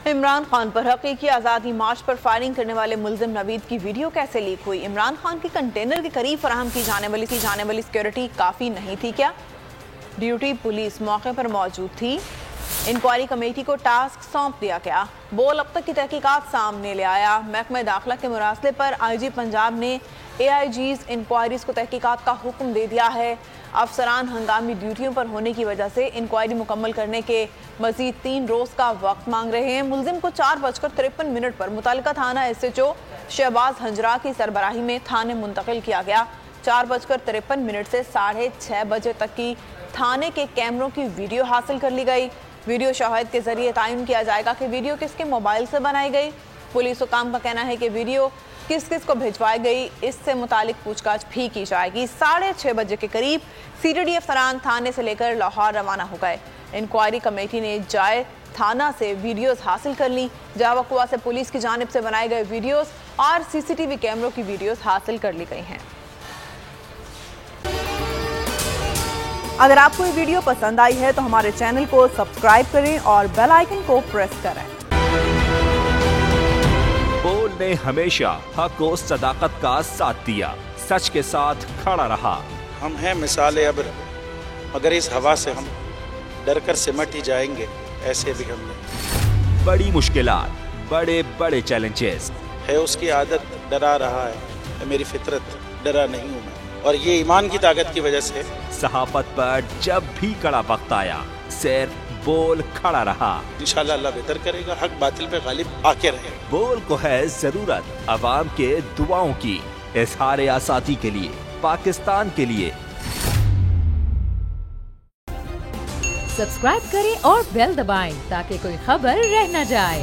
इमरान खान पर हकीकी आज़ादी मार्च पर फायरिंग करने वाले मुल्जिम नवीद की वीडियो कैसे लीक हुई? इमरान खान की कंटेनर के करीब फराहम की जाने वाली सिक्योरिटी काफ़ी नहीं थी क्या? ड्यूटी पुलिस मौके पर मौजूद थी। इंक्वायरी कमेटी को टास्क सौंप दिया गया। बोल अब तक की तहकीकात सामने ले आया। महकमा दाखिला के मुरासले पर IG पंजाब ने AIGs इंक्वायरीज को तहकीकात का हुक्म दे दिया है। अफसरान हंगामी ड्यूटियों पर होने की वजह से इंक्वायरी मुकम्मल करने के मजीद 3 रोज का वक्त मांग रहे हैं। मुल्जिम को 4:53 पर मुतल्लिका थाना SHO शहबाज हंजरा की सरबराही में थाने मुंतकिल किया गया। 4:53 से 6:30 बजे तक की थाने के कैमरों की वीडियो हासिल कर ली गई। वीडियो शवाहिद के जरिए तयन किया जाएगा कि वीडियो किसके मोबाइल से बनाई गई। पुलिस हुकाम का कहना है कि वीडियो किस किस को भिजवाई गई, इससे मुतालिक पूछताछ भी की जाएगी। 6:30 बजे के करीब CTD अफसरान थाने से लेकर लाहौर रवाना हो गए। इंक्वायरी कमेटी ने जाए थाना से वीडियोस हासिल कर ली। जावकुआ से पुलिस की जानिब से बनाए गए वीडियोस और CCTV कैमरों की वीडियोस हासिल कर ली गई हैं। अगर आपको ये वीडियो पसंद आई है तो हमारे चैनल को सब्सक्राइब करें और बेल आइकन को प्रेस करें। बोल ने हमेशा हक और सदाकत का साथ दिया, सच के साथ खड़ा रहा। हम हैं मिसाल अब्र, मगर इस हवा से हम डर कर सिमट ही जाएंगे। ऐसे भी हमने बड़ी मुश्किलात, बड़े बड़े चैलेंजेस है, उसकी आदत डरा रहा है। मेरी फितरत डरा नहीं हूँ मैं, और ये ईमान की ताकत की वजह से। सहाफत पर जब भी कड़ा वक्त आया, सिर्फ बोल खड़ा रहा। इंशाअल्लाह अल्लाह बेहतर करेगा, हक बातिल पे गालिब आके रहेगा। बोल को है जरूरत अवाम के दुआओं की, इज़हार आज़ादी के लिए, पाकिस्तान के लिए। सब्सक्राइब करें और बेल दबाएं ताकि कोई खबर रह न जाए।